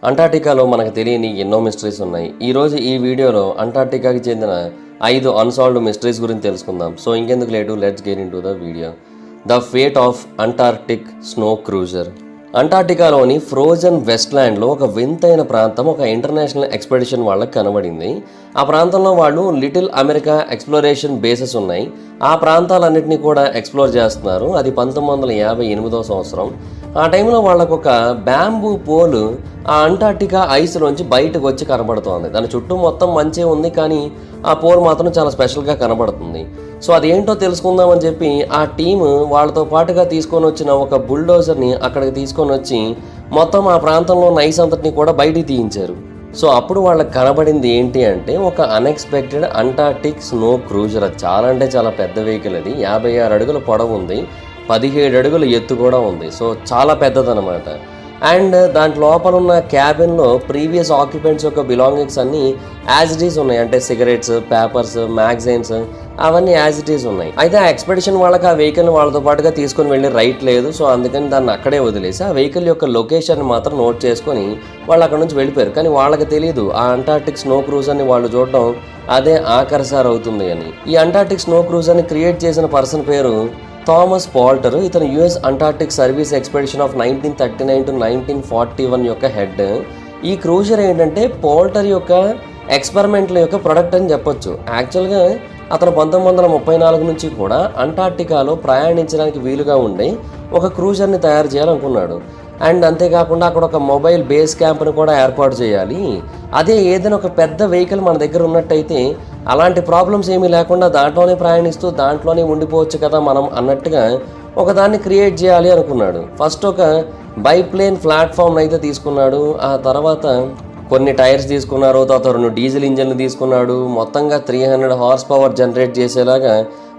అంటార్టికాలో మనకు తెలియని ఎన్నో మిస్టరీస్ ఉన్నాయి. ఈరోజు ఈ వీడియోలో అంటార్టికాకి చెందిన 5 అన్సాల్వ్డ్ మిస్టరీస్ గురించి తెలుసుకుందాం. సో ఇంకెందుకు late, let's get into the video. The fate of Antarctic snow cruiser. అంటార్టికాలోని ఫ్రోజన్ వెస్ట్లాండ్లో ఒక వింతైన ప్రాంతం ఒక ఇంటర్నేషనల్ ఎక్స్పెడిషన్ వాళ్ళకి కనబడింది. ఆ ప్రాంతంలో వాళ్ళు లిటిల్ అమెరికా ఎక్స్ప్లోరేషన్ బేసెస్ ఉన్నాయి. ఆ ప్రాంతాలన్నింటినీ కూడా ఎక్స్ప్లోర్ చేస్తున్నారు. అది 1958వ సంవత్సరం. ఆ టైంలో వాళ్ళకు ఒక బ్యాంబూ పోల్ ఆ అంటార్టికా ఐస్లోంచి బయటకు వచ్చి కనబడుతోంది. దాని చుట్టూ మొత్తం మంచే ఉంది, కానీ ఆ పోల్ మాత్రం చాలా స్పెషల్గా కనబడుతుంది. సో అదేంటో తెలుసుకుందామని చెప్పి ఆ టీము వాళ్ళతో పాటుగా తీసుకొని వచ్చిన ఒక బుల్డోజర్ని అక్కడికి తీసుకొని వచ్చి మొత్తం ఆ ప్రాంతంలో ఐస్ అంతటిని కూడా బయటికి తీయించారు. సో అప్పుడు వాళ్ళకి కనబడింది ఏంటి అంటే ఒక అన్ఎక్స్పెక్టెడ్ అంటార్క్టిక్ స్నో క్రూజర్. అది చాలా అంటే చాలా పెద్ద వెహికల్. అది 56 అడుగుల పొడవు ఉంది, 17 అడుగుల ఎత్తు కూడా ఉంది. సో చాలా పెద్దదనమాట. అండ్ దాంట్ లోపల ఉన్న క్యాబిన్లో ప్రీవియస్ ఆక్యుపెంట్స్ యొక్క బిలాంగింగ్స్ అన్నీ యాజ్ ఇట్ ఈస్ ఉన్నాయి. అంటే సిగరెట్స్, పేపర్స్, మ్యాగజైన్స్ అవన్నీ యాజ్ ఇట్ ఈస్ ఉన్నాయి. అయితే ఆ ఎక్స్పెడిషన్ వాళ్ళకి ఆ వెహికల్ని వాళ్ళతో పాటుగా తీసుకొని వెళ్ళి రైట్ లేదు. సో అందుకని దాన్ని అక్కడే వదిలేసి ఆ వెహికల్ యొక్క లొకేషన్ మాత్రం నోట్ చేసుకొని వాళ్ళు అక్కడ నుంచి వెళ్ళిపోయారు. కానీ వాళ్ళకి తెలియదు ఆ అంటార్క్టిక్ స్నో క్రూజర్ని వాళ్ళు చూడడం అదే ఆఖరిసారి అవుతుంది అని. ఈ అంటార్క్టిక్ స్నో క్రూజర్ని క్రియేట్ చేసిన పర్సన్ పేరు థామస్ పోల్టర్. ఇతను US Antarctic service expedition of 1939 to 1941 యొక్క హెడ్. ఈ క్రూజర్ ఏంటంటే పోల్టర్ యొక్క ఎక్స్పెరిమెంట్ల యొక్క ప్రొడక్ట్ అని చెప్పొచ్చు. యాక్చువల్గా అతను 1934 నుంచి కూడా అంటార్టికాలో ప్రయాణించడానికి వీలుగా ఉండే ఒక క్రూజర్ని తయారు చేయాలనుకున్నాడు. అండ్ అంతేకాకుండా అక్కడ ఒక మొబైల్ బేస్ క్యాంప్ని కూడా ఏర్పాటు చేయాలి. అదే ఏదైనా ఒక పెద్ద వెహికల్ మన దగ్గర ఉన్నట్టయితే అలాంటి ప్రాబ్లమ్స్ ఏమీ లేకుండా దాంట్లోనే ప్రయాణిస్తూ దాంట్లోనే ఉండిపోవచ్చు కదా మనం అన్నట్టుగా ఒకదాన్ని క్రియేట్ చేయాలి అనుకున్నాడు. ఫస్ట్ ఒక బైప్లేన్ ప్లాట్ఫామ్ అయితే తీసుకున్నాడు. ఆ తర్వాత కొన్ని టైర్స్ తీసుకున్నారు, తర్వాత 2 డీజిల్ ఇంజన్లు తీసుకున్నాడు. మొత్తంగా 300 హార్స్ పవర్ జనరేట్ చేసేలాగా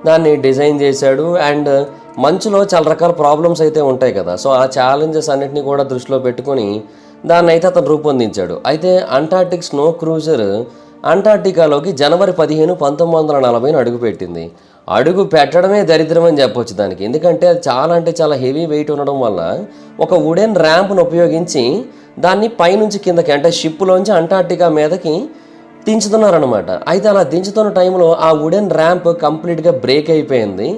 దాన్ని డిజైన్ చేశాడు. అండ్ మంచులో చాలా రకాల ప్రాబ్లమ్స్ అయితే ఉంటాయి కదా, సో ఆ ఛాలెంజెస్ అన్నిటిని కూడా దృష్టిలో పెట్టుకొని దాన్ని అయితే అతను రూపొందించాడు. అయితే అంటార్క్టిక్ స్నో క్రూజర్ అంటార్టికాలోకి జనవరి 15, 1940 అడుగుపెట్టింది. అడుగు పెట్టడమే దరిద్రం అని చెప్పొచ్చు దానికి. ఎందుకంటే అది చాలా అంటే చాలా హెవీ వెయిట్ ఉండడం వల్ల ఒక వుడెన్ ర్యాంప్ను ఉపయోగించి దాన్ని పైనుంచి కిందకి అంటే షిప్లోంచి అంటార్టికా మీదకి దించుతున్నారనమాట. అయితే అలా దించుతున్న టైంలో ఆ వుడెన్ ర్యాంప్ కంప్లీట్గా బ్రేక్ అయిపోయింది.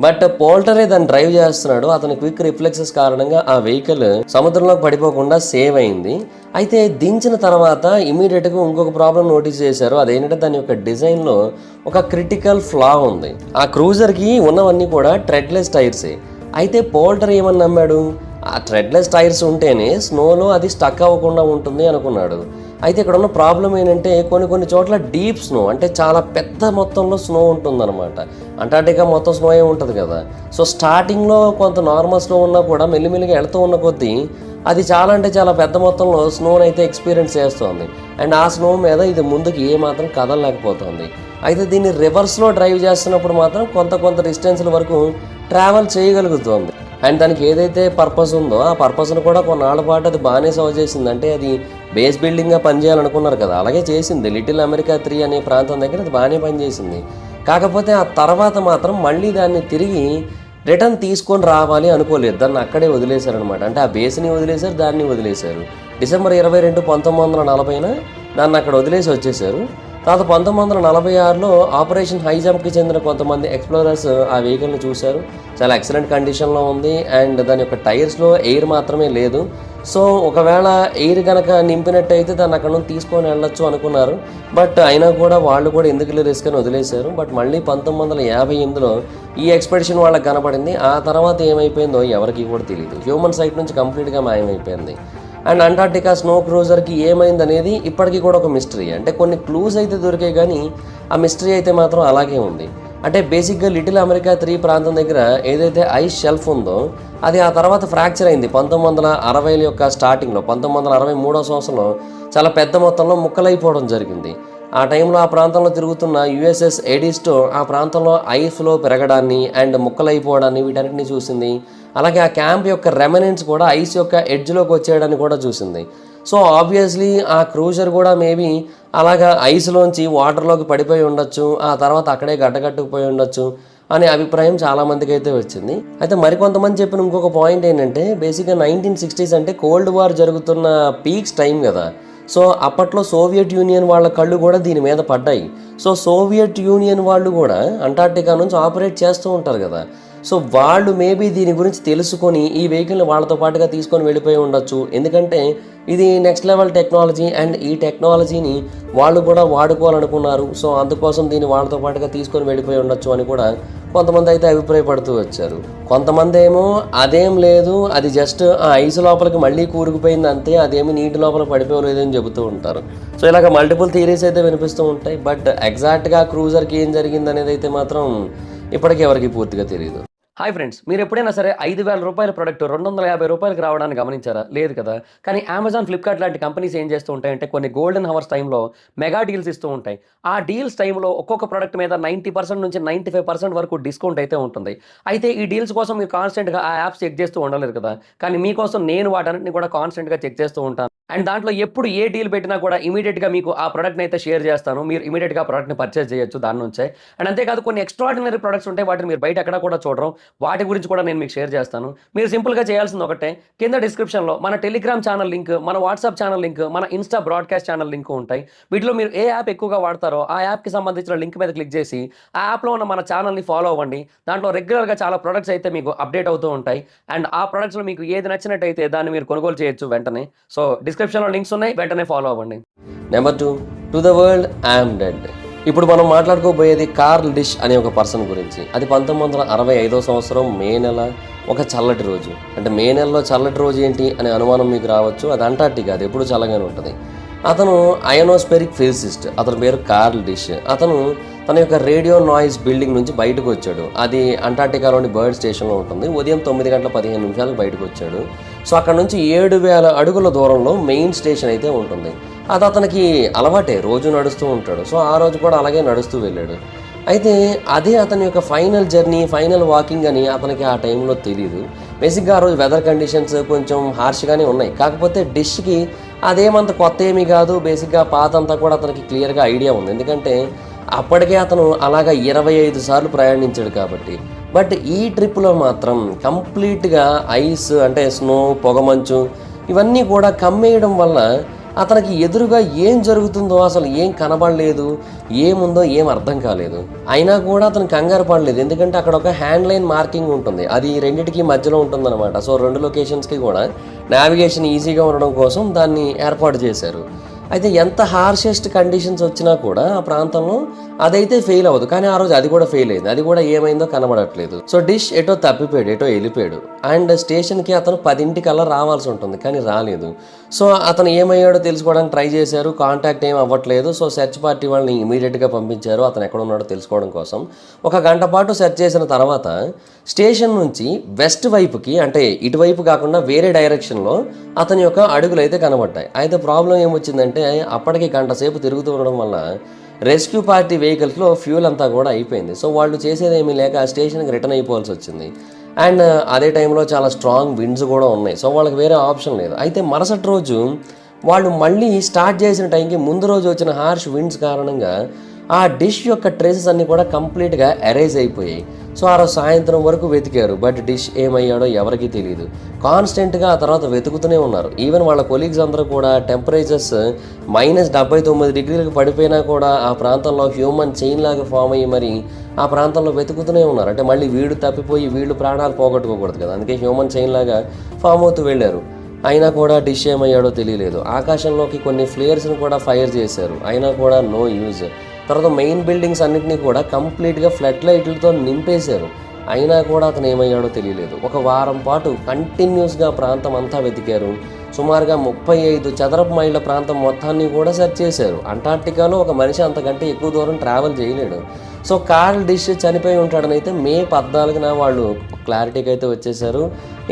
బట్ పోల్టరే దాన్ని డ్రైవ్ చేస్తున్నాడు. అతని క్విక్ రిఫ్లెక్సెస్ కారణంగా ఆ వెహికల్ సముద్రంలోకి పడిపోకుండా సేవ్ అయింది. అయితే దించిన తర్వాత ఇమీడియట్గా ఇంకొక ప్రాబ్లం నోటీస్ చేశారు. అదేంటంటే దాని యొక్క డిజైన్లో ఒక క్రిటికల్ ఫ్లా ఉంది. ఆ క్రూజర్కి ఉన్నవన్నీ కూడా ట్రెడ్లెస్ టైర్సే. అయితే పోల్టర్ ఏమని నమ్మాడు, ఆ ట్రెడ్లెస్ టైర్స్ ఉంటేనే స్నోలో అది స్టక్ అవ్వకుండా ఉంటుంది అనుకున్నాడు. అయితే ఇక్కడ ఉన్న ప్రాబ్లం ఏంటంటే కొన్ని చోట్ల డీప్ స్నో అంటే చాలా పెద్ద మొత్తంలో స్నో ఉంటుందన్నమాట. అంటార్టికా మొత్తం స్నో ఏ ఉంటుంది కదా. సో స్టార్టింగ్లో కొంత నార్మల్ స్నో ఉన్నా కూడా మెల్లిమెల్లిగా వెళ్తూ ఉన్న కొద్దీ అది చాలా అంటే చాలా పెద్ద మొత్తంలో స్నోని అయితే ఎక్స్పీరియన్స్ చేస్తుంది. అండ్ ఆ స్నో మీద ఇది ముందుకు ఏమాత్రం కదలలేకపోతుంది. అయితే దీన్ని రివర్స్లో డ్రైవ్ చేస్తున్నప్పుడు మాత్రం కొంత డిస్టెన్స్ల వరకు ట్రావెల్ చేయగలుగుతుంది. అండ్ దానికి ఏదైతే పర్పస్ ఉందో ఆ పర్పస్ను కూడా కొన్నాళ్ళ పాటు అది బాగానే సర్వ్ చేసింది. అంటే అది బేస్ బిల్డింగ్గా పనిచేయాలనుకున్నారు కదా, అలాగే చేసింది. లిటిల్ అమెరికా 3 అనే ప్రాంతం దగ్గర అది బాగానే పనిచేసింది. కాకపోతే ఆ తర్వాత మాత్రం మళ్ళీ దాన్ని తిరిగి రిటర్న్ తీసుకొని రావాలి అనుకోలేదు. దాన్ని అక్కడే వదిలేశారనమాట. అంటే ఆ బేస్ని వదిలేశారు, దాన్ని వదిలేశారు. డిసెంబర్ 22, 1940 దాన్ని అక్కడ వదిలేసి వచ్చేసారు. తర్వాత 1946లో ఆపరేషన్ హై జంప్కి చెందిన కొంతమంది ఎక్స్ప్లోరర్స్ ఆ వెహికల్ని చూశారు. చాలా ఎక్సలెంట్ కండిషన్లో ఉంది. అండ్ దాని యొక్క టైర్స్లో ఎయిర్ మాత్రమే లేదు. సో ఒకవేళ ఎయిర్ కనుక నింపినట్టయితే దాన్ని అక్కడ నుంచి తీసుకొని వెళ్ళొచ్చు అనుకున్నారు. బట్ అయినా కూడా వాళ్ళు కూడా ఎందుకు రిస్క్ అని వదిలేశారు. బట్ మళ్ళీ 1958లో ఈ ఎక్స్పెడిషన్ వాళ్ళకి కనపడింది. ఆ తర్వాత ఏమైపోయిందో ఎవరికి కూడా తెలియదు. హ్యూమన్ సైట్ నుంచి కంప్లీట్గా మాయమైపోయింది. అండ్ అంటార్టికా స్నో క్రూజర్కి ఏమైంది అనేది ఇప్పటికీ కూడా ఒక మిస్టరీ. అంటే కొన్ని క్లూస్ అయితే దొరికాయి, కానీ ఆ మిస్టరీ అయితే మాత్రం అలాగే ఉంది. అంటే బేసిక్గా లిటిల్ అమెరికా 3 ప్రాంతం దగ్గర ఏదైతే ఐస్ షెల్ఫ్ ఉందో అది ఆ తర్వాత ఫ్రాక్చర్ అయింది. 1960 యొక్క స్టార్టింగ్లో 1963వ సంవత్సరంలో చాలా పెద్ద మొత్తంలో ముక్కలైపోవడం జరిగింది. ఆ టైంలో ఆ ప్రాంతంలో తిరుగుతున్న యుఎస్ఎస్ ఎడిస్టో ఆ ప్రాంతంలో ఐస్ ఫ్లో పెరగడాన్ని అండ్ ముక్కలైపోవడాన్ని వీటన్నిటిని చూసింది. అలాగే ఆ క్యాంప్ యొక్క రెమనెంట్స్ కూడా ఐస్ యొక్క ఎడ్జ్లోకి వచ్చేయడాన్ని కూడా చూసింది. సో ఆబ్వియస్లీ ఆ క్రూజర్ కూడా మేబీ అలాగా ఐస్లోంచి వాటర్లోకి పడిపోయి ఉండొచ్చు. ఆ తర్వాత అక్కడే గడ్డకట్టుకుపోయి ఉండొచ్చు. అనే అభిప్రాయం చాలామందికి అయితే వచ్చింది. అయితే మరికొంతమంది చెప్పిన ఇంకొక పాయింట్ ఏంటంటే బేసిక్గా 1960s అంటే కోల్డ్ వార్ జరుగుతున్న పీక్స్ టైం కదా. సో అప్పట్లో సోవియట్ యూనియన్ వాళ్ళ కళ్ళు కూడా దీని మీద పడ్డాయి. సో సోవియట్ యూనియన్ వాళ్ళు కూడా అంటార్టికా నుంచి ఆపరేట్ చేస్తూ ఉంటారు కదా. సో వాళ్ళు మేబీ దీని గురించి తెలుసుకొని ఈ వెహికల్ని వాళ్ళతో పాటుగా తీసుకొని వెళ్ళిపోయి ఉండొచ్చు. ఎందుకంటే ఇది నెక్స్ట్ లెవెల్ టెక్నాలజీ అండ్ ఈ టెక్నాలజీని వాళ్ళు కూడా వాడుకోవాలనుకున్నారు. సో అందుకోసం దీన్ని వాళ్ళతో పాటుగా తీసుకొని వెళ్ళిపోయి ఉండొచ్చు అని కూడా కొంతమంది అయితే అభిప్రాయపడుతూ వచ్చారు. కొంతమంది ఏమో అదేం లేదు, అది జస్ట్ ఆ ఐస్ లోపలికి మళ్ళీ కూరుకుపోయింది అంతే, అదేమి నీటి లోపల పడిపోలేదు అని చెబుతూ ఉంటారు. సో ఇలాగ మల్టిపుల్ థియరీస్ అయితే వినిపిస్తూ ఉంటాయి. బట్ ఎగ్జాక్ట్గా క్రూజర్కి ఏం జరిగింది అనేది అయితే మాత్రం ఇప్పటికీ ఎవరికి పూర్తిగా తెలియదు. హాయ్ ఫ్రెండ్స్, మీరు ఎప్పుడైనా సరే 5,000 రూపాయల ప్రోడక్ట్ 250 రూపాయలకి రావడాన్ని గమనించారా? లేదు కదా. కానీ అమెజాన్, ఫ్లిప్కార్ట్ లాంటి కంపెనీస్ ఏం చేస్తూ ఉంటాయంటే కొన్ని గోల్డెన్ హవర్స్ టైంలో మెగా డీల్స్ ఇస్తూ ఉంటాయి. ఆ డీల్స్ టైంలో ఒక్కొక్క ప్రోడక్ట్ మీద 90% నుంచి 95% వరకు డిస్కౌంట్ అయితే ఉంటుంది. అయితే ఈ డీల్స్ కోసం మీరు కాన్స్టెంట్గా ఆ యాప్స్ చెక్ చేస్తూ ఉండలేదు కదా. కానీ మీకోసం నేను వాటన్నిటిని కూడా కాన్స్టెంట్గా చెక్ చేస్తూ ఉంటాను. అండ్ దాంట్లో ఎప్పుడు ఏ డీల్ పెట్టినా కూడా ఇమీడియట్గా మీకు ఆ ప్రోడక్ట్ని అయితే షేర్ చేస్తాను. మీరు ఇమీడియట్గా ఆ ప్రోడక్ట్ని పర్చేస్ చేయొచ్చు దాని నుంచే. అండ్ అంతేకాదు కొన్ని ఎక్స్ట్రాడినరీ ప్రొడక్ట్స్ ఉంటాయి, వాటిని మీరు బయట ఎక్కడ కూడా చూడరు. వాటి గురించి కూడా నేను మీకు షేర్ చేస్తాను. మీరు సింపుల్గా చేయాల్సింది ఒకటే, కింద డిస్క్రిప్షన్లో మన టెలిగ్రామ్ ఛానల్ లింక్, మన వాట్సాప్ ఛానల్ లింక్, మన ఇన్స్టా బ్రాడ్కాస్ట్ ఛానల్ లింక్ ఉంటాయి. వీటిలో మీరు ఏ యాప్ ఎక్కువగా వాడతారో ఆ యాప్కి సంబంధించిన లింక్ మీద క్లిక్ చేసి ఆ యాప్లో ఉన్న మన ఛానల్ని ఫాలో అవ్వండి. దాంట్లో రెగ్యులర్గా చాలా ప్రొడక్ట్స్ అయితే మీకు అప్డేట్ అవుతూ ఉంటాయి. అండ్ ఆ ప్రొడక్ట్స్లో మీకు ఏది నచ్చినట్టయితే దాన్ని మీరు కొనుగోలు చేయొచ్చు వెంటనే. సో డిస్క్రిప్షన్లో లింక్స్ ఉన్నాయి, వెంటనే ఫాలో అవ్వండి. Number 2, to the world I'm dead. ఇప్పుడు మనం మాట్లాడుకోబోయేది కార్ల్ డిష్ అనే ఒక పర్సన్ గురించి. అది 1965 సంవత్సరం మే నెల ఒక చల్లటి రోజు. అంటే మే నెలలో చల్లటి రోజు ఏంటి అనే అనుమానం మీకు రావచ్చు. అది అంటార్టికా, అది ఎప్పుడు చల్లగానే ఉంటుంది. అతను అయనోస్పెరిక్ ఫిజిసిస్ట్. అతని పేరు కార్ల్ డిష్. అతను తన యొక్క రేడియో నాయిస్ బిల్డింగ్ నుంచి బయటకు వచ్చాడు. అది అంటార్టికాలోని బర్డ్ స్టేషన్లో ఉంటుంది. ఉదయం 9:15 బయటకు వచ్చాడు. సో అక్కడ నుంచి 7,000 అడుగుల దూరంలో మెయిన్ స్టేషన్ అయితే ఉంటుంది. అది అతనికి అలవాటే, రోజు నడుస్తూ ఉంటాడు. సో ఆ రోజు కూడా అలాగే నడుస్తూ వెళ్ళాడు. అయితే అదే అతని యొక్క ఫైనల్ జర్నీ, ఫైనల్ వాకింగ్ అని అతనికి ఆ టైంలో తెలియదు. బేసిక్గా ఆ రోజు వెదర్ కండిషన్స్ కొంచెం హార్ష్గానే ఉన్నాయి. కాకపోతే డిష్కి అదేమంత కొత్త ఏమీ కాదు. బేసిక్గా పాత అంతా కూడా అతనికి క్లియర్గా ఐడియా ఉంది. ఎందుకంటే అప్పటికే అతను అలాగా 25 సార్లు ప్రయాణించాడు కాబట్టి. బట్ ఈ ట్రిప్లో మాత్రం కంప్లీట్గా ఐస్ అంటే స్నో, పొగమంచు ఇవన్నీ కూడా కమ్మేయడం వల్ల అతనికి ఎదురుగా ఏం జరుగుతుందో అసలు ఏం కనబడలేదు, ఏముందో ఏం అర్థం కాలేదు. అయినా కూడా అతను కంగారు పడలేదు. ఎందుకంటే అక్కడ ఒక హ్యాండ్ లైన్ మార్కింగ్ ఉంటుంది, అది రెండింటికి మధ్యలో ఉంటుందన్నమాట. సో 2 లొకేషన్స్కి కూడా నావిగేషన్ ఈజీగా ఉండడం కోసం దాన్ని ఏర్పాటు చేశారు. అయితే ఎంత హార్షెస్ట్ కండిషన్స్ వచ్చినా కూడా ఆ ప్రాంతంలో అదైతే ఫెయిల్ అవ్వదు. కానీ ఆ రోజు అది కూడా ఫెయిల్ అయింది. అది కూడా ఏమైందో కనబడట్లేదు. సో డిష్ ఎటో తప్పిపోయాడు, ఎటో వెళ్ళిపోయాడు. అండ్ స్టేషన్కి అతను 10 రావాల్సి ఉంటుంది, కానీ రాలేదు. సో అతను ఏమయ్యాడో తెలుసుకోవడానికి ట్రై చేశారు, కాంటాక్ట్ ఏం అవ్వట్లేదు. సో సెర్చ్ పార్టీ వాళ్ళని ఇమీడియట్గా పంపించారు అతను ఎక్కడ ఉన్నాడో తెలుసుకోవడం కోసం. 1 గంట పాటు సెర్చ్ చేసిన తర్వాత స్టేషన్ నుంచి వెస్ట్ వైపుకి, అంటే ఇటువైపు కాకుండా వేరే డైరెక్షన్లో అతని యొక్క అడుగులు అయితే కనబడ్డాయి. అయితే ప్రాబ్లం ఏమొచ్చిందంటే అప్పటికి గంట సేపు తిరుగుతూ ఉండడం వల్ల రెస్క్యూ పార్టీ వెహికల్స్లో ఫ్యూల్ అంతా కూడా అయిపోయింది. సో వాళ్ళు చేసేదేమీ లేక స్టేషన్కి రిటర్న్ అయిపోవాల్సి వచ్చింది. అండ్ అదే టైంలో చాలా స్ట్రాంగ్ విండ్స్ కూడా ఉన్నాయి. సో వాళ్ళకి వేరే ఆప్షన్ లేదు. అయితే మరుసటి రోజు వాళ్ళు మళ్ళీ స్టార్ట్ చేసిన టైంకి ముందు రోజు వచ్చిన హార్ష్ విండ్స్ కారణంగా ఆ డిష్ యొక్క ట్రేసెస్ అన్నీ కూడా కంప్లీట్గా ఎరేజ్ అయిపోయాయి. సో ఆ రోజు సాయంత్రం వరకు వెతికారు, బట్ డిష్ ఏమయ్యాడో ఎవరికీ తెలియదు. కాన్స్టెంట్గా ఆ తర్వాత వెతుకుతూనే ఉన్నారు. ఈవెన్ వాళ్ళ కొలీగ్స్ అందరూ కూడా టెంపరేచర్స్ -79 పడిపోయినా కూడా ఆ ప్రాంతంలో హ్యూమన్ చైన్ లాగా ఫామ్ అయ్యి మరి ఆ ప్రాంతంలో వెతుకుతూనే ఉన్నారు. అంటే మళ్ళీ వీళ్ళు తప్పిపోయి వీళ్ళు ప్రాణాలు పోగొట్టుకోకూడదు కదా, అందుకే హ్యూమన్ చైన్ లాగా ఫామ్ అవుతూ వెళ్ళారు. అయినా కూడా డిష్ ఏమయ్యాడో తెలియలేదు. ఆకాశంలోకి కొన్ని ఫ్లేయర్స్ని కూడా ఫైర్ చేశారు, అయినా కూడా నో యూజ్. తర్వాత మెయిన్ బిల్డింగ్స్ అన్నింటినీ కూడా కంప్లీట్గా ఫ్లడ్ లైట్లతో నింపేశారు, అయినా కూడా అతను ఏమయ్యాడో తెలియలేదు. 1 వారం పాటు కంటిన్యూస్గా ప్రాంతం అంతా వెతికారు. సుమారుగా 35 చదరపు మైళ్ళ ప్రాంతం మొత్తాన్ని కూడా సెర్చ్ చేశారు. అంటార్టికాలో ఒక మనిషి అంతకంటే ఎక్కువ దూరం ట్రావెల్ చేయలేడు. సో కార్ల్ డిష్ చనిపోయి ఉంటాడని అయితే మే 14న వాళ్ళు క్లారిటీకి అయితే వచ్చేసారు.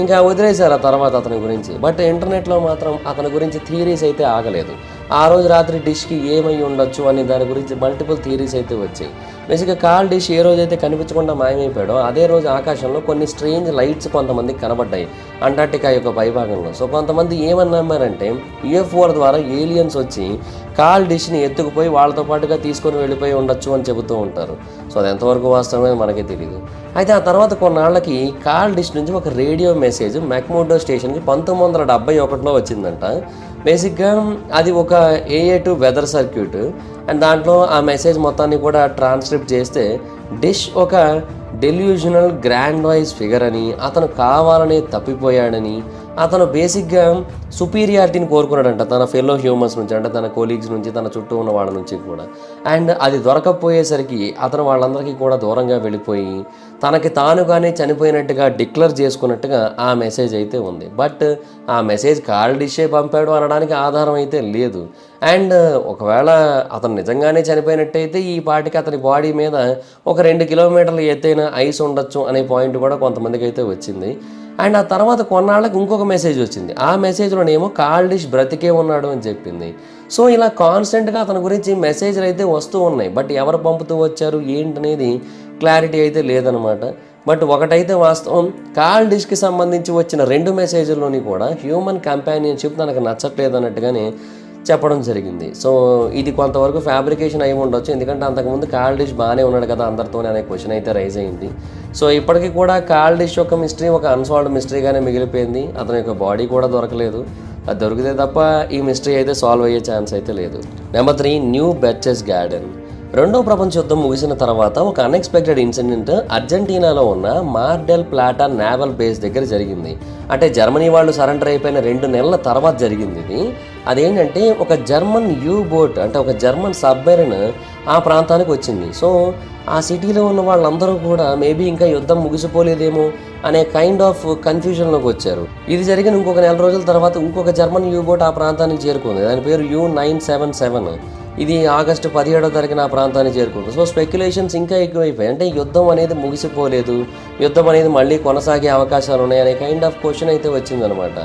ఇంకా వదిలేశారు ఆ తర్వాత అతని గురించి. బట్ ఇంటర్నెట్లో మాత్రం అతని గురించి థియరీస్ అయితే ఆగలేదు. ఆ రోజు రాత్రి డిష్కి ఏమై ఉండొచ్చు అని దాని గురించి మల్టిపుల్ థియరీస్ అయితే వచ్చాయి. బేసిక్గా కార్ల్ డిష్ ఏ రోజైతే కనిపించకుండా మాయమైపోయాడో అదే రోజు ఆకాశంలో కొన్ని స్ట్రేంజ్ లైట్స్ కొంతమందికి కనబడ్డాయి అంటార్టికా యొక్క పైభాగంలో. సో కొంతమంది ఏమన్నారంటే యూఎఫ్ఓల ద్వారా ఏలియన్స్ వచ్చి కాల్ డిష్ని ఎత్తుకుపోయి వాళ్ళతో పాటుగా తీసుకొని వెళ్ళిపోయి ఉండొచ్చు అని చెబుతూ ఉంటారు. సో అది ఎంతవరకు వాస్తవమే మనకే తెలియదు. అయితే ఆ తర్వాత కొన్నాళ్ళకి కాల్ డిష్ నుంచి ఒక రేడియో మెసేజ్ మెక్ముర్డో స్టేషన్కి 1971లో వచ్చిందంట. బేసిక్గా అది ఒక AA2 వెదర్ సర్క్యూట్. అండ్ దాంట్లో ఆ మెసేజ్ మొత్తాన్ని కూడా ట్రాన్స్క్రిప్ట్ చేస్తే డిష్ ఒక డెల్యూజనల్ గ్రాండ్ వాయిస్ ఫిగర్ అని, అతను కావాలని తప్పిపోయాడని, అతను బేసిక్గా సుపీరియారిటీని కోరుకున్నాడంట తన ఫెలో హ్యూమన్స్ నుంచి, అంటే తన కొలీగ్స్ నుంచి, తన చుట్టూ ఉన్న వాళ్ళ నుంచి కూడా. అండ్ అది దొరకకపోయేసరికి అతను వాళ్ళందరికీ కూడా దూరంగా వెళ్ళిపోయి తనకి తానుగానే చనిపోయినట్టుగా డిక్లేర్ చేసుకున్నట్టుగా ఆ మెసేజ్ అయితే ఉంది. బట్ ఆ మెసేజ్ కాల్ డిషే పంపాడు అనడానికి ఆధారం అయితే లేదు. అండ్ ఒకవేళ అతను నిజంగానే చనిపోయినట్టయితే ఈ పాటికి అతని బాడీ మీద ఒక 2 కిలోమీటర్ల ఎత్తైన ఐస్ ఉండొచ్చు అనే పాయింట్ కూడా కొంతమందికి అయితే వచ్చింది. అండ్ ఆ తర్వాత కొన్నాళ్ళకి ఇంకొక మెసేజ్ వచ్చింది. ఆ మెసేజ్లోనేమో కాల్ డిష్ బ్రతికే ఉన్నాడు అని చెప్పింది. సో ఇలా కాన్స్టెంట్గా అతని గురించి మెసేజ్లు అయితే వస్తూ ఉన్నాయి. బట్ ఎవరు పంపుతూ వచ్చారు ఏంటనేది క్లారిటీ అయితే లేదనమాట. బట్ ఒకటైతే వాస్తవం, కాల్ డిష్కి సంబంధించి వచ్చిన 2 మెసేజ్ల్లోని కూడా హ్యూమన్ కంపానియన్షిప్ తనకు నచ్చట్లేదు అన్నట్టుగానే చెప్పడం జరిగింది. సో ఇది కొంతవరకు ఫ్యాబ్రికేషన్ అయి ఉండొచ్చు, ఎందుకంటే అంతకుముందు కాల్ డిష్ బాగానే ఉన్నాడు కదా అందరితోనే అనే క్వశ్చన్ అయితే రైజ్ అయింది. సో ఇప్పటికీ కూడా కాల్ డిష్ యొక్క మిస్టరీ ఒక అన్సాల్వ్డ్ మిస్టరీగానే మిగిలిపోయింది. అతని యొక్క బాడీ కూడా దొరకలేదు. అది దొరికితే తప్ప ఈ మిస్టరీ అయితే సాల్వ్ అయ్యే ఛాన్స్ అయితే లేదు. Number 3, New Berchtesgaden. రెండో ప్రపంచ యుద్ధం ముగిసిన తర్వాత ఒక అన్ఎక్స్పెక్టెడ్ ఇన్సిడెంట్ అర్జెంటీనాలో ఉన్న మార్డెల్ ప్లాటా నేవల్ బేస్ దగ్గర జరిగింది. అంటే జర్మనీ వాళ్ళు సరెండర్ అయిపోయిన 2 నెలల తర్వాత జరిగింది ఇది. అదేంటంటే ఒక జర్మన్ యూ బోట్, అంటే ఒక జర్మన్ సబ్మెరైన్ ఆ ప్రాంతానికి వచ్చింది. సో ఆ సిటీలో ఉన్న వాళ్ళందరూ కూడా మేబీ ఇంకా యుద్ధం ముగిసిపోలేదేమో అనే కైండ్ ఆఫ్ కన్ఫ్యూజన్లోకి వచ్చారు. ఇది జరిగిన ఇంకొక 4 రోజుల తర్వాత ఇంకొక జర్మన్ యూ బోట్ ఆ ప్రాంతానికి చేరుకుంది. దాని పేరు U977. ఇది ఆగస్టు 17వ తారీఖున ఆ ప్రాంతాన్ని చేరుకుంది. సో స్పెక్యులేషన్స్ ఇంకా ఎక్కువైపోయాయి. అంటే యుద్ధం అనేది ముగిసిపోలేదు, యుద్ధం అనేది మళ్ళీ కొనసాగే అవకాశాలు ఉన్నాయి అనే కైండ్ ఆఫ్ క్వశ్చన్ అయితే వచ్చిందనమాట.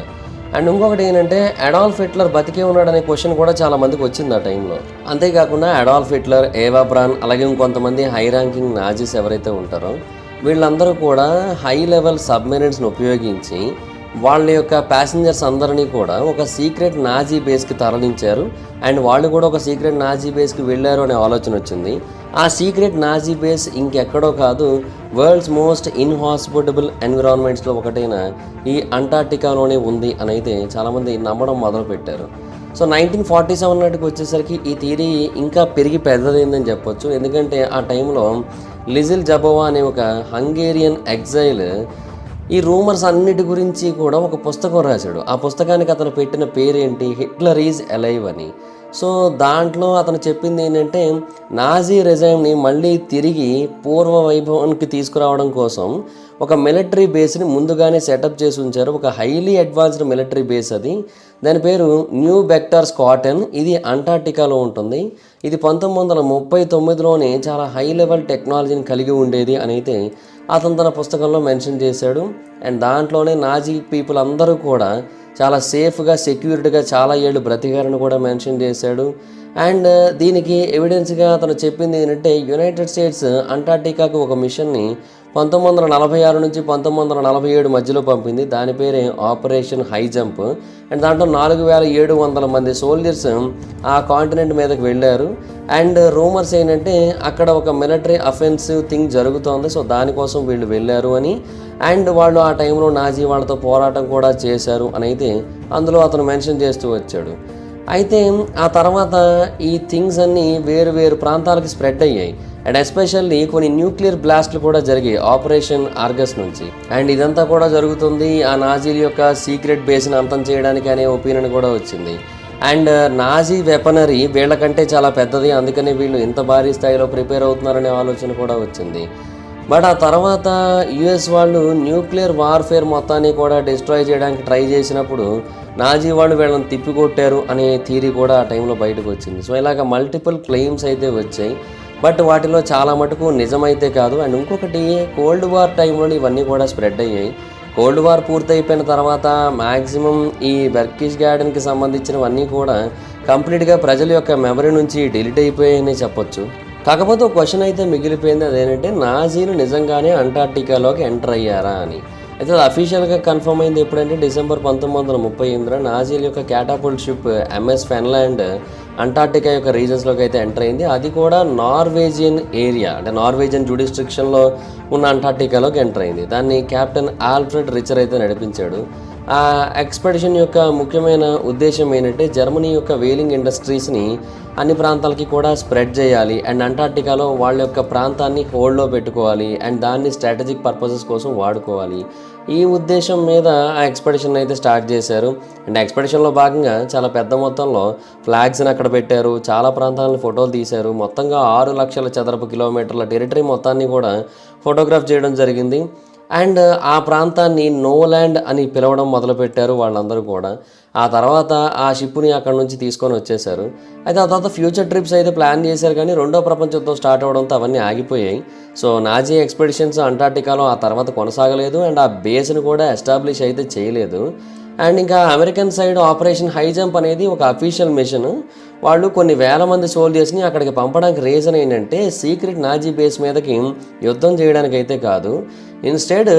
అండ్ ఇంకొకటి ఏంటంటే అడాల్ఫ్ హిట్లర్ బతికే ఉన్నాడనే క్వశ్చన్ కూడా చాలా మందికి వచ్చింది ఆ టైంలో. అంతేకాకుండా అడాల్ఫ్ హిట్లర్, ఏవా బ్రాన్, అలాగే ఇంకొంతమంది హై ర్యాంకింగ్ నాజీస్ ఎవరైతే ఉంటారో వీళ్ళందరూ కూడా హై లెవెల్ సబ్మెరైన్స్ని ఉపయోగించి వాళ్ళ యొక్క ప్యాసింజర్స్ అందరినీ కూడా ఒక సీక్రెట్ నాజీ బేస్కి తరలించారు. అండ్ వాళ్ళు కూడా ఒక సీక్రెట్ నాజీ బేస్కి వెళ్ళారు అనే ఆలోచన వచ్చింది. ఆ సీక్రెట్ నాజీ బేస్ ఇంకెక్కడో కాదు, వరల్డ్స్ మోస్ట్ ఇన్హాస్పిటబుల్ ఎన్విరాన్మెంట్స్లో ఒకటైన ఈ అంటార్టికాలోనే ఉంది అని అయితే చాలామంది నమ్మడం మొదలుపెట్టారు. సో 1947 నాటికి వచ్చేసరికి ఈ థియరీ ఇంకా పెరిగి పెద్దదైందని చెప్పొచ్చు. ఎందుకంటే ఆ టైంలో లిజిల్ జబోవా అనే ఒక హంగేరియన్ ఎగ్జైల్ ఈ రూమర్స్ అన్నిటి గురించి కూడా ఒక పుస్తకం రాశాడు. ఆ పుస్తకానికి అతను పెట్టిన పేరేంటి, హిట్లర్ ఈజ్ అలైవ్ అని. సో దాంట్లో అతను చెప్పింది ఏంటంటే నాజీ రెజైమ్ని మళ్ళీ తిరిగి పూర్వ వైభవానికి తీసుకురావడం కోసం ఒక మిలిటరీ బేస్ని ముందుగానే సెటప్ చేసి ఉంచారు. ఒక హైలీ అడ్వాన్స్డ్ మిలిటరీ బేస్ అది. దాని పేరు న్యూ బెక్టర్స్గాడెన్. ఇది అంటార్టికాలో ఉంటుంది. ఇది 1939లోనే చాలా హై లెవెల్ టెక్నాలజీని కలిగి ఉండేది అని అయితే అతను తన పుస్తకంలో మెన్షన్ చేశాడు. అండ్ దాంట్లోనే నాజీ పీపుల్ అందరూ కూడా చాలా సేఫ్గా, సెక్యూర్డ్గా చాలా ఏళ్ళు బ్రతికారని కూడా మెన్షన్ చేశాడు. అండ్ దీనికి ఎవిడెన్స్గా అతను చెప్పింది ఏంటంటే యునైటెడ్ స్టేట్స్ అంటార్టికాకు ఒక మిషన్ని 1946 నుంచి 1947 మధ్యలో పంపింది. దాని పేరే ఆపరేషన్ హై జంప్. అండ్ దాంట్లో 4700 మంది సోల్జర్స్ ఆ కాంటినెంట్ మీదకి వెళ్ళారు. అండ్ రూమర్స్ ఏంటంటే అక్కడ ఒక మిలిటరీ అఫెన్సివ్ థింగ్ జరుగుతోంది, సో దానికోసం వీళ్ళు వెళ్ళారు అని. అండ్ వాళ్ళు ఆ టైంలో నాజీ వాళ్ళతో పోరాటం కూడా చేశారు అని అయితే అందులో అతను మెన్షన్ చేస్తూ వచ్చాడు. అయితే ఆ తర్వాత ఈ థింగ్స్ అన్నీ వేరు వేరు ప్రాంతాలకు స్ప్రెడ్ అయ్యాయి. అండ్ ఎస్పెషల్లీ కొన్ని న్యూక్లియర్ బ్లాస్ట్లు కూడా జరిగాయి ఆపరేషన్ ఆర్గస్ నుంచి. అండ్ ఇదంతా కూడా జరుగుతుంది ఆ నాజీల యొక్క సీక్రెట్ బేస్ని అంతం చేయడానికి అనే ఒపీనియన్ కూడా వచ్చింది. అండ్ నాజీ వెపనరీ వీళ్ళకంటే చాలా పెద్దది, అందుకని వీళ్ళు ఇంత భారీ స్థాయిలో ప్రిపేర్ అవుతున్నారనే ఆలోచన కూడా వచ్చింది. బట్ ఆ తర్వాత యుఎస్ వాళ్ళు న్యూక్లియర్ వార్ఫేర్ మొత్తాన్ని కూడా డిస్ట్రాయ్ చేయడానికి ట్రై చేసినప్పుడు నాజీ వాళ్ళు వీళ్ళని తిప్పికొట్టారు అనే థియరీ కూడా ఆ టైంలో బయటకు వచ్చింది. సో ఇలాగ మల్టిపుల్ క్లెయిమ్స్ అయితే వచ్చాయి. బట్ వాటిలో చాలా మటుకు నిజమైతే కాదు. అండ్ ఇంకొకటి కోల్డ్ వార్ టైంలో ఇవన్నీ కూడా స్ప్రెడ్ అయ్యాయి. కోల్డ్ వార్ పూర్తయిపోయిన తర్వాత మ్యాక్సిమం ఈ బెర్చెస్గాడెన్కి సంబంధించినవన్నీ కూడా కంప్లీట్గా ప్రజల యొక్క మెమరీ నుంచి డిలీట్ అయిపోయాయని చెప్పొచ్చు. కాకపోతే ఒక క్వశ్చన్ అయితే మిగిలిపోయింది, అదేంటంటే నాజీలు నిజంగానే అంటార్టికాలోకి ఎంటర్ అయ్యారా అని. అయితే అది అఫీషియల్గా కన్ఫర్మ్ అయింది ఎప్పుడంటే డిసెంబర్ 1938 నాజీల యొక్క క్యాటాపుల్ట్ షిప్ MS ఫెన్లాండ్ అంటార్టికా యొక్క రీజన్స్లోకి అయితే ఎంటర్ అయింది. అది కూడా నార్వేజియన్ ఏరియా, అంటే నార్వేజియన్ జ్యూరిస్డిక్షన్లో ఉన్న అంటార్టికాలోకి ఎంటర్ అయింది. దాన్ని కెప్టెన్ ఆల్ఫ్రెడ్ రిచర్ అయితే నడిపించాడు. ఆ ఎక్స్పెడిషన్ యొక్క ముఖ్యమైన ఉద్దేశం ఏంటంటే జర్మనీ యొక్క వేలింగ్ ఇండస్ట్రీస్ని అన్ని ప్రాంతాలకి కూడా స్ప్రెడ్ చేయాలి అండ్ అంటార్టికాలో వాళ్ళ యొక్క ప్రాంతాన్ని హోల్డ్లో పెట్టుకోవాలి అండ్ దాన్ని స్ట్రాటజిక్ పర్పసెస్ కోసం వాడుకోవాలి. ఈ ఉద్దేశం మీద ఆ ఎక్స్పెడిషన్ అయితే స్టార్ట్ చేశారు. అండ్ ఎక్స్పెడిషన్లో భాగంగా చాలా పెద్ద మొత్తంలో ఫ్లాగ్స్ని అక్కడ పెట్టారు, చాలా ప్రాంతాలను ఫోటోలు తీశారు. మొత్తంగా 6 లక్షల చదరపు కిలోమీటర్ల టెరిటరీ మొత్తాన్ని కూడా ఫోటోగ్రాఫ్ చేయడం జరిగింది. అండ్ ఆ ప్రాంతాన్ని నోలాండ్ అని పిలవడం మొదలుపెట్టారు వాళ్ళందరూ కూడా. ఆ తర్వాత ఆ షిప్ని అక్కడ నుంచి తీసుకొని వచ్చేసారు. అయితే ఆ తర్వాత ఫ్యూచర్ ట్రిప్స్ అయితే ప్లాన్ చేశారు, కానీ రెండో ప్రపంచ యుద్ధం స్టార్ట్ అవ్వడంతో అవన్నీ ఆగిపోయాయి. సో నాజీ ఎక్స్పెడిషన్స్ అంటార్టికాలో ఆ తర్వాత కొనసాగలేదు అండ్ ఆ బేస్ని కూడా ఎస్టాబ్లిష్ అయితే చేయలేదు. అండ్ ఇంకా American side operation high jump అనేది ఒక అఫీషియల్ మిషన్. వాళ్ళు కొన్ని వేల మంది సోల్జర్స్ని అక్కడికి పంపడానికి రీజన్ ఏంటంటే సీక్రెట్ నాజీ బేస్ మీదకి యుద్ధం చేయడానికి అయితే కాదు. ఇన్స్టెడ్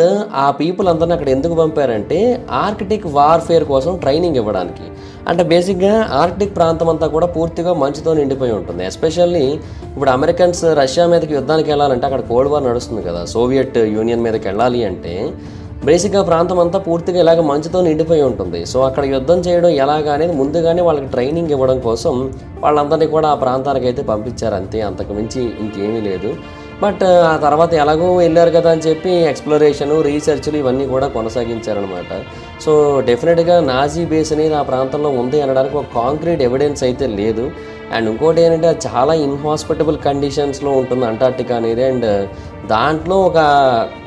ఆ పీపుల్ అందరిని అక్కడ ఎందుకు పంపారంటే ఆర్కిటిక్ వార్ఫేర్ కోసం ట్రైనింగ్ ఇవ్వడానికి. అంటే బేసిక్గా ఆర్కిటిక్ ప్రాంతం అంతా కూడా పూర్తిగా మంచుతో నిండిపోయి ఉంటుంది. ఎస్పెషల్లీ ఇప్పుడు అమెరికన్స్ రష్యా మీదకి యుద్ధానికి వెళ్ళాలంటే అక్కడ కోల్డ్ వార్ నడుస్తుంది కదా, సోవియట్ యూనియన్ మీదకి వెళ్ళాలి అంటే బేసిక్గా ప్రాంతం అంతా పూర్తిగా ఇలాగ మంచుతో నిండిపోయి ఉంటుంది. సో అక్కడ యుద్ధం చేయడం ఎలాగా అనేది ముందుగానే వాళ్ళకి ట్రైనింగ్ ఇవ్వడం కోసం వాళ్ళందరినీ కూడా ఆ ప్రాంతానికి అయితే పంపించారు, అంతే, అంతకు మించి ఇంకేమీ లేదు. బట్ ఆ తర్వాత ఎలాగో వెళ్ళారు కదా అని చెప్పి ఎక్స్ప్లోరేషను, రీసెర్చ్లు ఇవన్నీ కూడా కొనసాగించారనమాట. సో డెఫినెట్గా నాజీ బేస్ అనేది ఆ ప్రాంతంలో ఉంది అనడానికి ఒక కాంక్రీట్ ఎవిడెన్స్ అయితే లేదు. అండ్ ఇంకోటి ఏంటంటే అది చాలా ఇన్హాస్పిటబుల్ కండిషన్స్లో ఉంటుంది అంటార్టికా అనేది. అండ్ దాంట్లో ఒక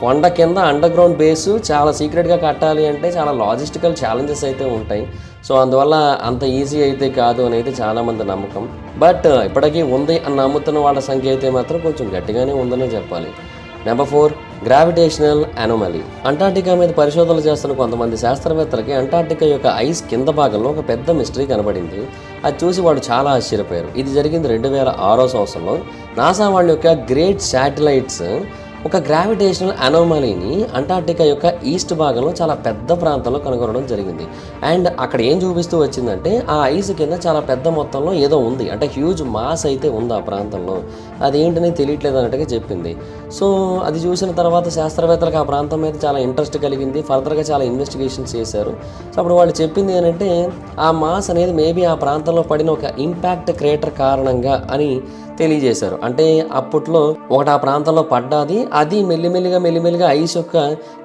కొండ కింద అండర్ గ్రౌండ్ బేసు చాలా సీక్రెట్గా కట్టాలి అంటే చాలా లాజిస్టికల్ ఛాలెంజెస్ అయితే ఉంటాయి. సో అందువల్ల అంత ఈజీ అయితే కాదు అని అయితే చాలామంది నమ్మకం. బట్ ఇప్పటికీ ఉంది అని నమ్ముతున్న వాళ్ళ సంఖ్య అయితే మాత్రం కొంచెం గట్టిగానే ఉందనే చెప్పాలి. Number 4, gravitational anomaly. అంటార్టికా మీద పరిశోధనలు చేస్తున్న కొంతమంది శాస్త్రవేత్తలకి అంటార్టికా యొక్క ఐస్ కింద భాగంలో ఒక పెద్ద మిస్టరీ కనబడింది. అది చూసి వాళ్ళు చాలా ఆశ్చర్యపోయారు. ఇది జరిగింది 2006 సంవత్సరంలో. నాసా వాళ్ళ యొక్క గ్రేట్ శాటిలైట్స్ ఒక గ్రావిటేషనల్ అనామలీని అంటార్టికా యొక్క ఈస్ట్ భాగంలో చాలా పెద్ద ప్రాంతంలో కనుగొనడం జరిగింది. అండ్ అక్కడ ఏం చూపిస్తూ వచ్చిందంటే ఆ ఐస్ కింద చాలా పెద్ద మొత్తంలో ఏదో ఉంది, అంటే హ్యూజ్ మాస్ అయితే ఉంది ఆ ప్రాంతంలో. అదేంటని తెలియట్లేదు అన్నట్టుగా చెప్పింది. సో అది చూసిన తర్వాత శాస్త్రవేత్తలకు ఆ ప్రాంతం మీద చాలా ఇంట్రెస్ట్ కలిగింది. ఫర్దర్గా చాలా ఇన్వెస్టిగేషన్స్ చేశారు. సో అప్పుడు వాళ్ళు చెప్పింది ఏంటంటే ఆ మాస్ అనేది మేబీ ఆ ప్రాంతంలో పడిన ఒక ఇంపాక్ట్ క్రేటర్ కారణంగా అని తెలియజేశారు. అంటే అప్పట్లో ఒకటి ఆ ప్రాంతంలో పడ్డాది, అది మెల్లిమెల్లిగా ఐస్ యొక్క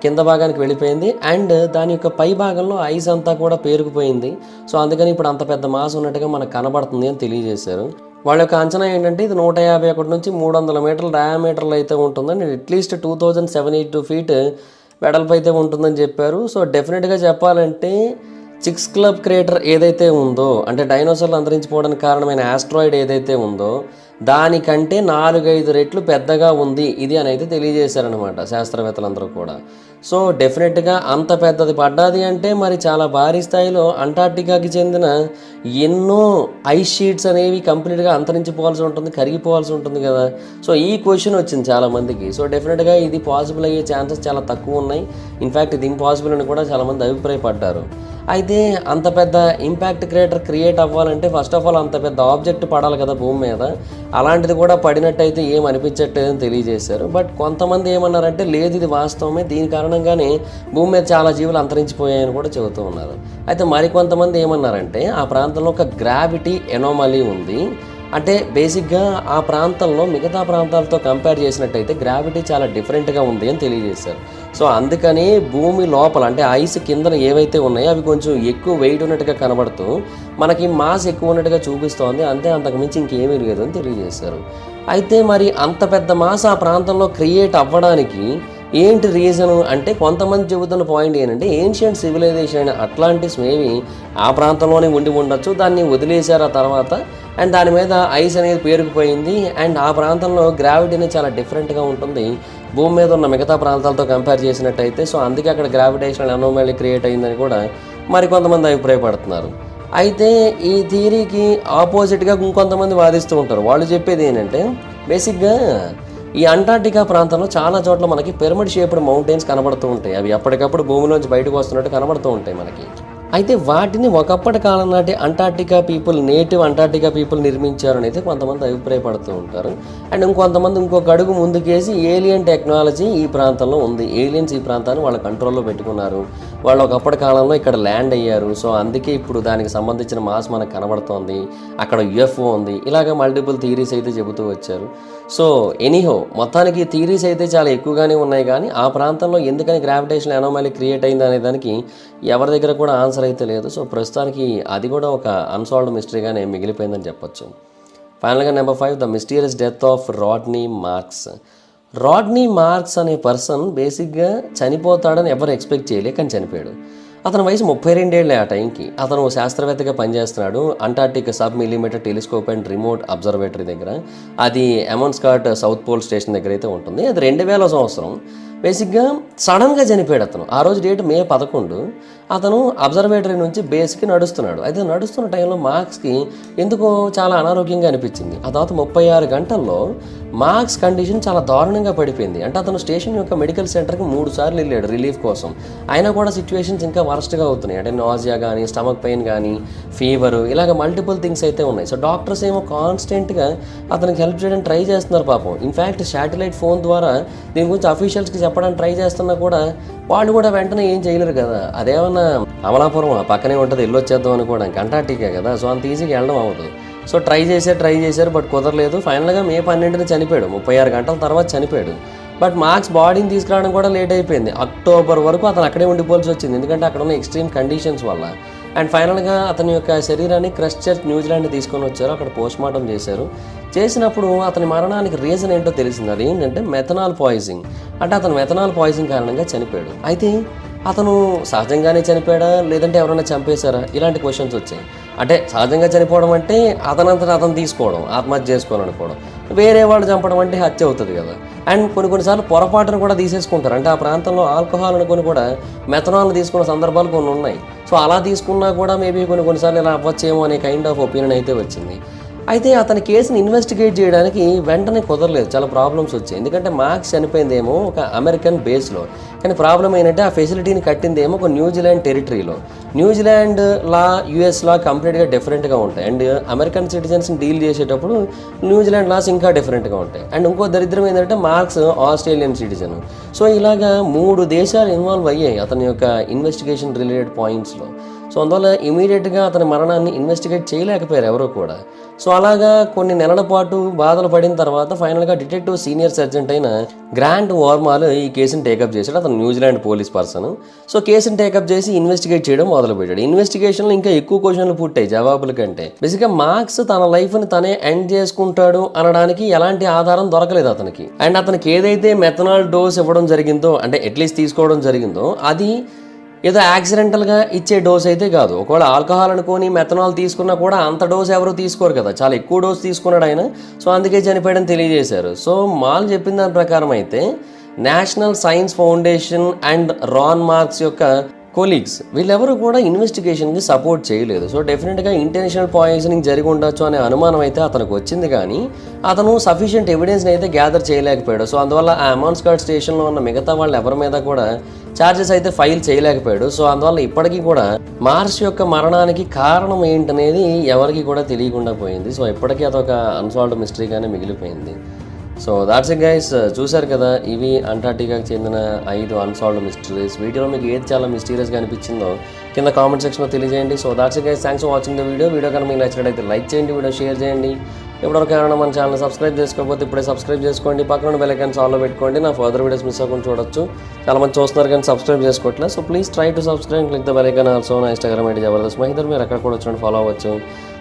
కింద భాగానికి వెళ్ళిపోయింది అండ్ దాని యొక్క పై భాగంలో ఐస్ అంతా కూడా పేరుకుపోయింది. సో అందుకని ఇప్పుడు అంత పెద్ద మాస్ ఉన్నట్టుగా మనకు కనబడుతుంది అని తెలియజేశారు. వాళ్ళ యొక్క అంచనా ఏంటంటే ఇది 151 నుంచి 300 మీటర్ల డయామీటర్లు అయితే ఉంటుందని, అట్లీస్ట్ 2782 ఫీట్ వెడల్పు అయితే ఉంటుందని చెప్పారు. సో డెఫినెట్గా చెప్పాలంటే చిక్స్ క్లబ్ క్రేటర్ ఏదైతే ఉందో, అంటే డైనోసార్లు అంతరించిపోవడానికి కారణమైన ఆస్ట్రాయిడ్ ఏదైతే ఉందో దానికంటే 4-5 రెట్లు పెద్దగా ఉంది ఇది అని అయితే తెలియజేశారనమాట శాస్త్రవేత్తలందరూ కూడా. సో డెఫినెట్గా అంత పెద్దది పడ్డాది అంటే మరి చాలా భారీ స్థాయిలో అంటార్టికాకి చెందిన ఎన్నో ఐస్ షీట్స్ అనేవి కంప్లీట్గా అంతరించిపోవాల్సి ఉంటుంది, కరిగిపోవాల్సి ఉంటుంది కదా. సో ఈ క్వశ్చన్ వచ్చింది చాలామందికి. సో డెఫినెట్గా ఇది పాసిబుల్ అయ్యే ఛాన్సెస్ చాలా తక్కువ ఉన్నాయి. ఇన్ఫ్యాక్ట్ ఇది ఇంపాసిబుల్ అని కూడా చాలామంది అభిప్రాయపడ్డారు. అయితే అంత పెద్ద ఇంపాక్ట్ క్రేటర్ క్రియేట్ అవ్వాలంటే ఫస్ట్ ఆఫ్ ఆల్ అంత పెద్ద ఆబ్జెక్ట్ పడాలి కదా భూమి మీద. అలాంటిది కూడా పడినట్టయితే ఏం అనిపించట్లేదని తెలియజేశారు. బట్ కొంతమంది ఏమన్నారంటే లేదు ఇది వాస్తవమే, దీని కారణంగానే భూమి మీద చాలా జీవులు అంతరించిపోయాయని కూడా చెబుతూ ఉన్నారు. అయితే మరికొంతమంది ఏమన్నారంటే ఆ ప్రాంతంలో ఒక గ్రావిటీ ఎనామలీ ఉంది, అంటే బేసిక్గా ఆ ప్రాంతంలో మిగతా ప్రాంతాలతో కంపేర్ చేసినట్టయితే గ్రావిటీ చాలా డిఫరెంట్గా ఉంది అని తెలియజేశారు. సో అందుకని భూమి లోపల అంటే ఐస్ కిందన ఏవైతే ఉన్నాయో అవి కొంచెం ఎక్కువ వెయిట్ ఉన్నట్టుగా కనబడుతూ మనకి మాస్ ఎక్కువ ఉన్నట్టుగా చూపిస్తోంది, అంతే, అంతకు మించి ఇంకేమీ లేదు అని తెలియజేశారు. అయితే మరి అంత పెద్ద మాస్ ఆ ప్రాంతంలో క్రియేట్ అవ్వడానికి ఏంటి రీజను అంటే కొంతమంది చెబుతున్న పాయింట్ ఏంటంటే ఏన్షియంట్ సివిలైజేషన్ అయిన అట్లాంటిస్ మేబీ ఆ ప్రాంతంలోనే ఉండి ఉండొచ్చు, దాన్ని వదిలేశారు ఆ తర్వాత అండ్ దాని మీద ఐస్ అనేది పేరుకుపోయింది అండ్ ఆ ప్రాంతంలో గ్రావిటీ అనేది చాలా డిఫరెంట్గా ఉంటుంది భూమి మీద ఉన్న మిగతా ప్రాంతాలతో కంపేర్ చేసినట్టయితే. సో అందుకే అక్కడ గ్రావిటేషనల్ అనామలీ క్రియేట్ అయిందని కూడా మరికొంతమంది అభిప్రాయపడుతున్నారు. అయితే ఈ థియరీకి ఆపోజిట్గా ఇంకొంతమంది వాదిస్తూ ఉంటారు. వాళ్ళు చెప్పేది ఏంటంటే బేసిక్గా ఈ అంటార్టికా ప్రాంతంలో చాలా చోట్ల మనకి పిరమిడ్ షేప్డ్ మౌంటైన్స్ కనబడుతూ ఉంటాయి. అవి ఎప్పటికప్పుడు భూమిలోంచి బయటకు వస్తున్నట్టు కనబడుతూ ఉంటాయి మనకి. అయితే వాటిని ఒకప్పటి కాలం నాటి నేటివ్ అంటార్టికా పీపుల్ నిర్మించారని అయితే కొంతమంది అభిప్రాయపడుతూ ఉంటారు. అండ్ ఇంకొంతమంది ఇంకొక అడుగు ముందుకేసి ఏలియన్ టెక్నాలజీ ఈ ప్రాంతంలో ఉంది, ఏలియన్స్ ఈ ప్రాంతాన్ని వాళ్ళ కంట్రోల్లో పెట్టుకున్నారు, వాళ్ళు ఒకప్పటి కాలంలో ఇక్కడ ల్యాండ్ అయ్యారు, సో అందుకే ఇప్పుడు దానికి సంబంధించిన మాస్ మనకు కనబడుతోంది, అక్కడ యుఎఫ్ఓ ఉంది, ఇలాగ మల్టిపుల్ థియరీస్ అయితే చెబుతూ వచ్చారు. సో ఎనీహో మొత్తానికి థియరీస్ అయితే చాలా ఎక్కువగానే ఉన్నాయి, కానీ ఆ ప్రాంతంలో ఎందుకని గ్రావిటేషన్ అనామలీ క్రియేట్ అయింది అనే దానికి ఎవరి దగ్గర కూడా ఆన్సర్ అయితే లేదు. సో ప్రస్తుతానికి అది కూడా ఒక అన్సాల్వ్డ్ మిస్టరీగానే మిగిలిపోయిందని చెప్పొచ్చు. ఫైనల్గా number 5, the mysterious death of Rodney marks. Rodney marks అనే పర్సన్ బేసిక్గా చనిపోతాడని ఎవరు ఎక్స్పెక్ట్ చేయలే, కానీ చనిపోయాడు. అతని వయసు 32 ఏళ్ళే ఆ టైంకి. అతను శాస్త్రవేత్తగా పనిచేస్తున్నాడు Antarctic sub millimetre telescope and remote observatory దగ్గర. అది ఎమన్స్కాట్ సౌత్ పోల్ స్టేషన్ దగ్గర అయితే ఉంటుంది. అది 2000 సంవత్సరం. బేసిక్గా సడన్గా చనిపోయాడు అతను. ఆ రోజు డేట్ మే 11. అతను అబ్జర్వేటరీ నుంచి బేస్కి నడుస్తున్నాడు. అయితే నడుస్తున్న టైంలో మార్క్స్కి ఎందుకో చాలా అనారోగ్యంగా అనిపించింది. ఆ తర్వాత 36 గంటల్లో మార్క్స్ కండిషన్ చాలా దారుణంగా పడిపోయింది. అంటే అతను స్టేషన్ యొక్క మెడికల్ సెంటర్కి 3 సార్లు వెళ్ళాడు రిలీఫ్ కోసం. అయినా కూడా సిచ్యువేషన్స్ ఇంకా వరస్ట్గా అవుతున్నాయి. అంటే నాజియా కానీ, స్టమక్ పెయిన్ కానీ, ఫీవర్, ఇలాగ మల్టిపుల్ థింగ్స్ అయితే ఉన్నాయి. సో డాక్టర్స్ ఏమో కాన్స్టెంట్గా అతనికి హెల్ప్ చేయడానికి ట్రై చేస్తున్నారు పాపం. ఇన్ఫ్యాక్ట్ శాటిలైట్ ఫోన్ ద్వారా దీని గురించి అఫీషియల్స్కి చెప్పడానికి ట్రై చేస్తున్నా కూడా వాళ్ళు కూడా వెంటనే ఏం చేయలేరు కదా. అదేమన్నా అమలాపురం పక్కనే ఉంటుంది, వెళ్ళొచ్చేద్దాం అనుకోవడానికి, అంటార్టికా కదా, సో అంత ఈజీగా వెళ్ళడం అవ్వదు. సో ట్రై చేశారు బట్ కుదరలేదు. ఫైనల్గా మే 12న చనిపోయాడు. 36 గంటల తర్వాత చనిపోయాడు. బట్ మార్క్స్ బాడీని తీసుకురావడం కూడా లేట్ అయిపోయింది. అక్టోబర్ వరకు అతను అక్కడే ఉండిపోవాల్సి వచ్చింది, ఎందుకంటే అక్కడ ఉన్న ఎక్స్ట్రీమ్ కండిషన్స్ వల్ల. అండ్ ఫైనల్గా అతని యొక్క శరీరాన్ని క్రైస్ట్చర్చ్ న్యూజిలాండ్ తీసుకొని వచ్చారు. అక్కడ పోస్ట్మార్టం చేశారు. చేసినప్పుడు అతని మరణానికి రీజన్ ఏంటో తెలిసింది. అది ఏంటంటే మెథనాల్ పాయిజనింగ్. అంటే అతను మెథనాల్ పాయిజనింగ్ కారణంగా చనిపోయాడు. అయితే అతను సహజంగానే చనిపోయాడా లేదంటే ఎవరైనా చంపేశారా, ఇలాంటి క్వశ్చన్స్ వచ్చాయి. అంటే సహజంగా చనిపోవడం అంటే అతనంతట అతను తీసుకోవడం, ఆత్మహత్య చేసుకోవాలనుకోవడం. వేరే వాళ్ళు చంపడం అంటే హత్య అవుతుంది కదా. అండ్ కొన్నిసార్లు పొరపాటును కూడా తీసేసుకుంటారు. అంటే ఆ ప్రాంతంలో ఆల్కహాల్ అనుకుని కూడా మెథనాల్ తీసుకున్న సందర్భాలు కొన్ని ఉన్నాయి. సో అలా తీసుకున్నా కూడా మేబీ కొన్నిసార్లు ఇలా అవ్వచ్చేమో అనే కైండ్ ఆఫ్ ఒపీనియన్ అయితే వచ్చింది. అయితే అతని కేసుని ఇన్వెస్టిగేట్ చేయడానికి వెంటనే కుదరలేదు, చాలా ప్రాబ్లమ్స్ వచ్చాయి. ఎందుకంటే మార్క్స్ చనిపోయిందేమో ఒక అమెరికన్ బేస్లో, కానీ ప్రాబ్లం ఏంటంటే ఆ ఫెసిలిటీని కట్టిందేమో ఒక న్యూజిలాండ్ టెరిటరీలో. న్యూజిలాండ్ లా యుఎస్ లా కంప్లీట్గా డిఫరెంట్గా ఉంటాయి. అండ్ అమెరికన్ సిటిజన్స్ని డీల్ చేసేటప్పుడు న్యూజిలాండ్ లాస్ ఇంకా డిఫరెంట్గా ఉంటాయి. అండ్ ఇంకో దరిద్రం ఏంటంటే మార్క్స్ ఆస్ట్రేలియన్ సిటిజన్. సో ఇలాగా 3 దేశాలు ఇన్వాల్వ్ అయ్యాయి అతని యొక్క ఇన్వెస్టిగేషన్ రిలేటెడ్ పాయింట్స్లో. సో అందువల్ల ఇమీడియట్గా అతని మరణాన్ని ఇన్వెస్టిగేట్ చేయలేకపోయారు ఎవరో కూడా. సో అలాగా కొన్ని నెలల పాటు బాధలు పడిన తర్వాత ఫైనల్గా డిటెక్టివ్ సీనియర్ సర్జెంట్ అయిన గ్రాంట్ వార్మాల్ ఈ కేసుని టేకప్ చేశాడు. అతను న్యూజిలాండ్ పోలీస్ పర్సన్. సో కేసుని టేకప్ చేసి ఇన్వెస్టిగేట్ చేయడం మొదలుపెట్టాడు. ఇన్వెస్టిగేషన్లో ఇంకా ఎక్కువ క్వశ్చన్లు పుట్టాయి జవాబుల కంటే. బేసిక్గా మార్క్స్ తన లైఫ్ని తనే ఎండ్ చేసుకుంటాడు అనడానికి ఎలాంటి ఆధారం దొరకలేదు అతనికి. అండ్ అతనికి ఏదైతే మెథనాల్ డోస్ ఇవ్వడం జరిగిందో, అంటే అట్లీస్ట్ తీసుకోవడం జరిగిందో, అది ఏదో యాక్సిడెంటల్గా ఇచ్చే డోస్ అయితే కాదు. ఒకవేళ ఆల్కహాల్ అనుకొని మెథనాల్ తీసుకున్నా కూడా అంత డోస్ ఎవరు తీసుకోరు కదా, చాలా ఎక్కువ డోస్ తీసుకున్నాడు ఆయన. సో అందుకే చనిపోయాడని తెలియజేశారు. సో మాల్ చెప్పిన దాని ప్రకారం అయితే National Science Foundation and Ron Marks యొక్క కొలీగ్స్ వీళ్ళెవరూ కూడా ఇన్వెస్టిగేషన్కి సపోర్ట్ చేయలేదు. సో డెఫినెట్గా ఇంటెన్షనల్ పాయిజనింగ్ జరిగి ఉండొచ్చు అనే అనుమానం అయితే అతనికి వచ్చింది, కానీ అతను సఫిషియంట్ ఎవిడెన్స్ని అయితే గ్యాదర్ చేయలేకపోయాడు. సో అందువల్ల ఆ ఎమన్స్కాట్ స్టేషన్లో ఉన్న మిగతా వాళ్ళు ఎవరి మీద కూడా ఛార్జెస్ అయితే ఫైల్ చేయలేకపోయాడు. సో అందువల్ల ఇప్పటికీ కూడా మార్క్స్ యొక్క మరణానికి కారణం ఏంటనేది ఎవరికి కూడా తెలియకుండా పోయింది. సో ఇప్పటికీ అదొక అన్సాల్వ్డ్ మిస్టరీగానే మిగిలిపోయింది. సో దాట్స్ ఇట్ గైస్, చూశారు కదా, ఇవి అంటార్టికాకి చెందిన 5 అన్సాల్వ్డ్ మిస్టరీస్. వీటిలో మీకు ఏది చాలా మిస్టీరియస్గా అనిపించిందో కింద కామెంట్ సెక్షన్లో తెలియజేయండి. So that's it guys, thanks for watching the video కనుక మీకు నచ్చినట్లయితే లైక్ చేయండి, వీడియో షేర్ చేయండి. ఎప్పటివరకు ఎవరైనా మన ఛానల్ సబ్స్క్రైబ్ చేసుకోకపోతే ఇప్పుడే సబ్స్క్రైబ్ చేసుకోండి. పక్కన బెల్ ఐకాన్ ఆన్లో పెట్టుకోండి, నా ఫర్దర్ వీడియోస్ మిస్ అవ్వకుండా చూడొచ్చు. చాలా మంది చూస్తున్నారు కానీ సబ్స్క్రైబ్ చేసుకోవట్లేదు. So please try to subscribe, click the bell icon also. నా ఇన్స్టాగ్రామ్ ఐడి జబర్దస్త్ మహీధర్, మీరు అక్కడ కూడా వచ్చినట్టు ఫాలో అవ్వచ్చు.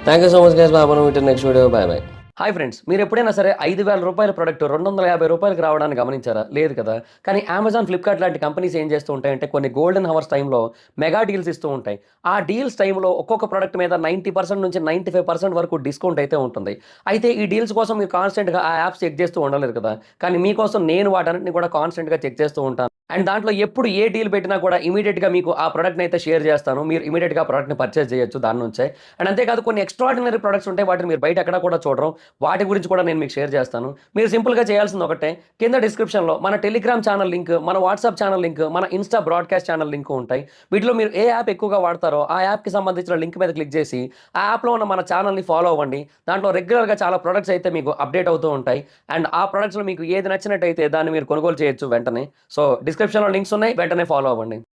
Thank you so much guys, bye. మనం next video, bye bye. Hi friends, మీరు ఎప్పుడైనా సరే 5,000 రూపాయల ప్రోడక్ట్ 250 రూపాయలకు రావడాన్ని గమనించారా? లేదు కదా. కానీ అమెజాన్, ఫ్లిప్కార్ట్ లాంటి కంపెనీస్ ఏం చేస్తూ ఉంటాయంటే కొన్ని గోల్డెన్ హవర్స్ టైంలో మెగా డీల్స్ ఇస్తూ ఉంటాయి. ఆ డీల్స్ టైంలో ఒక్కొక్క ప్రోడక్ట్ మీద 90% నుంచి 95% వరకు డిస్కౌంట్ అయితే ఉంటుంది. అయితే ఈ డీల్స్ కోసం మీరు కాన్స్టెంట్గా ఆ యాప్స్ చెక్ చేస్తూ ఉండలేదు కదా. కానీ మీకోసం నేను వాటన్నిటిని కూడా కాన్స్టెంట్గా చెక్ చేస్తూ ఉంటాను. అండ్ దాంట్లో ఎప్పుడు ఏ డీల్ పెట్టినా కూడా ఇమీడియట్గా మీకు ఆ ప్రోడక్ట్ని అయితే షేర్ చేస్తాను. మీరు ఇమీడియట్గా ఆ ప్రోడక్ట్ని పర్చేస్ చేయొచ్చు దాని నుంచే. అండ్ అంతేకాదు కొన్ని ఎక్స్ట్రాడినరీ ప్రొడక్ట్స్ ఉంటాయి. వాటిని మీరు బయట ఎక్కడ కూడా చూడరు. వాటి గురించి కూడా నేను మీకు షేర్ చేస్తాను. మీరు సింపుల్గా చేయాల్సింది ఒకటే, కింద డిస్క్రిప్షన్లో మన టెలిగ్రామ్ ఛానల్ లింక్, మన వాట్సాప్ ఛానల్ లింక్, మన ఇన్స్టా బ్రాడ్కాస్ట్ ఛానల్ లింక్ ఉంటాయి. వీటిలో మీరు ఏ యాప్ ఎక్కువగా వాడతారో ఆ యాప్కి సంబంధించిన లింక్ మీద క్లిక్ చేసి ఆ యాప్లో ఉన్న మన ఛానల్ని ఫాలో అవ్వండి. దాంట్లో రెగ్యులర్గా చాలా ప్రొడక్ట్స్ అయితే మీకు అప్డేట్ అవుతూ ఉంటాయి. అండ్ ఆ ప్రొడక్ట్స్లో మీకు ఏది నచ్చినట్టయితే దాన్ని మీరు కొనుగోలు చేయొచ్చు వెంటనే. సో డిస్క్రిప్షన్లో లింక్స్ ఉన్నాయి, వెంటనే ఫాలో అవ్వండి.